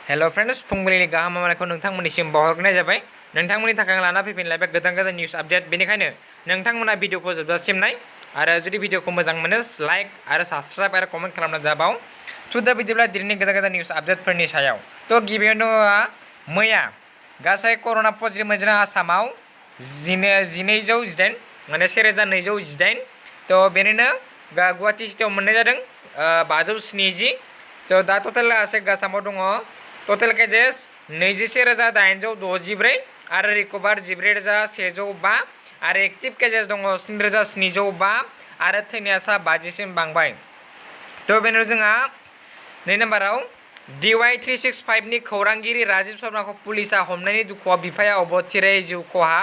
Hello friends फुंबिलिनि गाहाम हामलायनायखौ नोंथांमोननिसिम बावहरनाय जाबाय। नोंथांमोननि थाखाय आं लाना फैफिनलायबाय गोदान निउस आपडेट। बेनिखायनो नोंथांमोना भिडिअखौ जोबजासिम नाय आरो जुदि भिडिअखौ मोजां मोनो लाइक आरो साबस्क्राइब आरो कमेन्ट खालामना दाबाव। दा बिदिब्ला दिनैनि गोदान निउस आपडेटफोरनि सायाव गिबियावनो मैया गासै कर'ना पजिटिभ मोनजों आसामाव 1218 माने 1218 बेनिनो गुवाहाटि सिटियाव मोननाय जादों 570। दा टटेल आसामाव दङ टटेल केसेस 21,864 आरो रिकभार 14,105 आरो एक्टिभ केसेस दङ 7,705 आरो थैनाया 50सिम बांबाय। बेनो जोंहा 2 नम्बराव DY 365 नि खौरांगिरि राजीव शर्माखौ पुलिसा हमनायनि दुखुआव बिफाया अबथिरै जिउ खहा।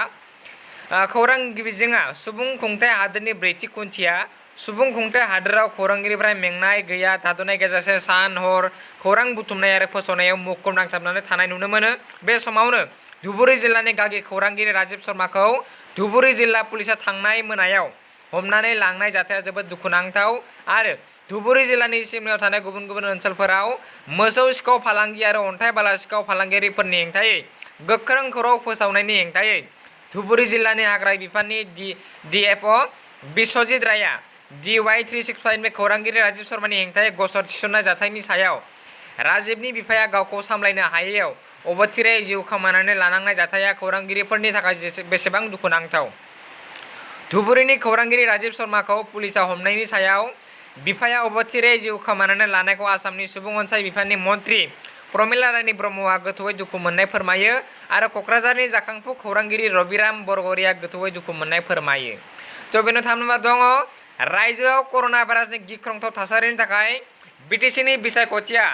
खौरां बिजोङा सुबुं खुंथाय हादोरनि ब्रैथि खुन्थिया। सुबुं खुंथाय हादोराव खौरांगिरिफ्रा मेंनाय गैया थाद'नाय गैयाजासे सान हर खौरां बुथुमनाय आरो फोसावनायाव मुखुब नांथाबनानै थानाय नुनो मोनो। बे समावनो धुबुरी जिल्लानि गागि खौरांगिरि राजीव शर्माखौ धुबुरी जिल्ला पुलिसा थांनाय मोनायाव हमनानै लांनाय जाथाया जोबोद दुखुनांथाव आरो धुबुरी जिल्लानि सिमनायाव थानाय गुबुन गुबुन ओनसोलफोराव मोसौ सिखाव फालांगि आरो अन्थाइ बाला सिखाव फालांगिरिफोरनि हेंथायै गोख्रों खौरां फोसावनायनि हेंथायै धुबुरी जिल्लानि हाग्रा बिफाननि DFO बिस्वजित रायआ DY 365 नि खौरांगिरि राजीव शर्मानि हेंथायै गसर थिसननाय जाथायनि सायाव राजीवनि बिफाया गावखौ सामलायनो हायैयाव अबथिरै जिउ खोमानानै लानांनाय जाथाया खौरांगिरिफोरनि थाखाय बेसेबां दुखुनांथाव। धुबुरीनि खौरांगिरि राजीव शर्माखौ पुलिसा हमनायनि सायाव बिफाया अबथिरै जिउ खोमानानै लानायखौ आसामनि सुबुं अनसाय बिफाननि मन्त्रि प्रमिला रानी ब्रह्मआ गोथौयै दुखु मोननाय फोरमायो आरो क'क्राझारनि जाखांफु खौरांगिरि रबिराम बरग'रिया गोथौयै दुखु मोननाय फोरमायो। बेनो 3 नम्बर दङ रायजोआव कर'ना भाइरासनि गिख्रंथाव थासारिनि थाखाय बिटिसिनि बिसायख'थिया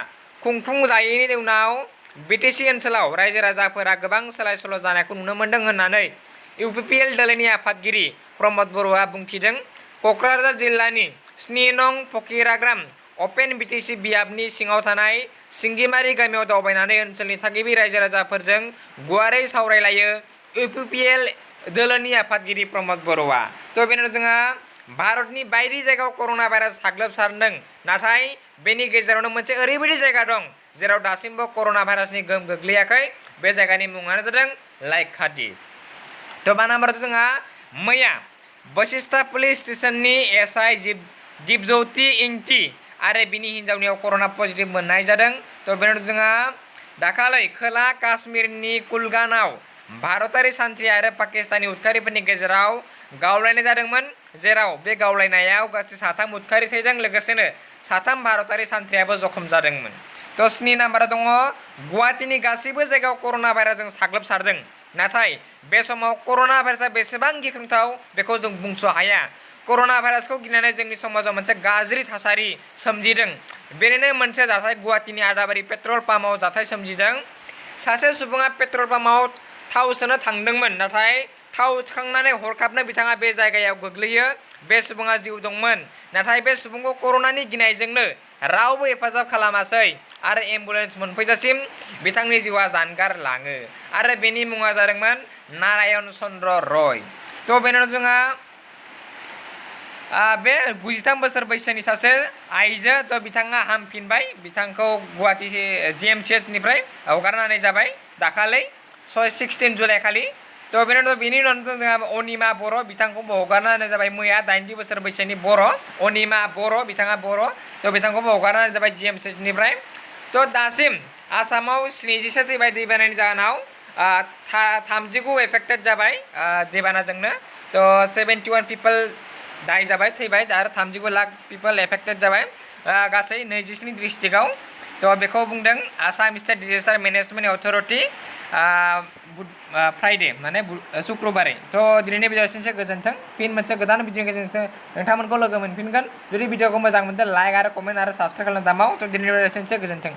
खुंफुंजायैनि उनाव बिटिसि ओनसोलाव रायजो राजाफोरा गोबां सोलाय सोल' जानायखौ नुनो मोनदों होननानै UPPL दोलोनि आफादगिरि प्रमद बर'आ बुंथिदों। क'क्राझार जिल्लानि 7 नं फकिराग्राम अपेन बिटिसि बियाबनि सिङाव थानाय सिंगिमारि गामियाव दावबायनानै ओनसोलनि थागिबि रायजो राजाफोरजों गुवारै सावरायलायो UPPL दोलोनि आफादगिरि प्रमद बर'आ। बेनो जोंहा भारतनि बायदि जायगायाव कर'ना भाइरास साग्लोबसारदों, नाथाय बेनि गेजेरावनो मोनसे ओरैबायदि जायगा दं जेराव दासिमबो कर'ना भाइरासनि गोहोम गोग्लैयाखै। बे जायगानि मुङानो जादों लाइखादि। 2 नम्बराव जोंहा मैया बशिष्ठा पुलिस स्टेशननि SI दिपज्योति इंति आरो बिनि हिन्जावनियाव कर'ना पजिटिभ मोननाय जादों। बेनो जोंहा दाखालै खोला काश्मीरनि कुलगामाव भारतारि सान्थ्रि आरो पाकिस्तानी उदखारिफोरनि गेजेराव गावलायनाय जादोंमोन, जेराव बे गावलायनायाव गासै 3 उदखारि थैदों, लोगोसेनो 3 भारतारि सान्थ्रियाबो जखम जादोंमोन। 7 नम्बराव दङ गुवाहाटीनि गासैबो जायगायाव कर'ना भाइरासजों साग्लोबसारदों, नाथाय बे समाव कर'ना भाइरासआ बेसेबां गिख्रंथाव बेखौ जों बुंस' हाया। कर'ना भाइरासखौ गिनानै जोंनि समाजाव मोनसे गाज्रि थासारि सोमजिदों। बेनिनो मोनसे जाथाय गुवाहाटीनि आदाबारि पेट्रल पाम्पआव जाथाय सोमजिदों। सासे सुबुङा पेट्रल पाम्पआव थाव सोनो थांदोंमोन, नाथाय थाव सोखांनानै हरखाबनो बिथाङा बे जायगायाव गोग्लैयो। बे सुबुङा जिउ दंमोन, नाथाय बे सुबुंखौ कर'नानि गिनायजोंनो रावबो हेफाजाब खालामासै आरो एम्बुलेन्स मोनफैजासिम बिथांनि जिउआ जानगार लाङो आरो बेनि मुङा जादोंमोन नारायण चन्द्र रय। बेनो जोंहा बे 93 बोसोर बैसोनि सासे आइजो। बिथाङा हामफिनबाय, बिथांखौ गुवाहाटी GMCH निफ्राय हगारना होनाय जाबाय दाखालै 16 जुलाइ खालि। बेनि उनाव जोंहा अनिमा बर' बिथांखौबो हगारना होनाय जाबाय मैया 80 बोसोर बैसोनि बर' अनिमा बर' बिथाङा बर'। बिथांखौबो हगारना होनाय जाबाय GMCH निफ्राय। दासिम आसामाव 77 थैबाय दैबानानि जाहोनाव, 39 एफेक्टेड जाबाय दैबानाजोंनो। 71 पिपल दाय जाबाय, थैबाय आरो 39 लाख पिपल एफेक्टेड जाबाय गासै 27 डिस्ट्रिक्टआव। बेखौ बुंदों Assam state disaster management authority Friday माने शुक्रबारै। दिनैनि भिडिअ एसेनोसै, गोजोन्थों। फिन मोनसे गोदान भिडिअनि गेजेरजों नोंथांमोनखौ लोगो मोनफिनगोन। जुदि भिडिअखौ मोजां मोनदों लाइक आरो कमेन्ट आरो साबस्क्राइब खालामनो दामाव। दिनैनि भिडिअ एसेनोसै, गोजोन्थों।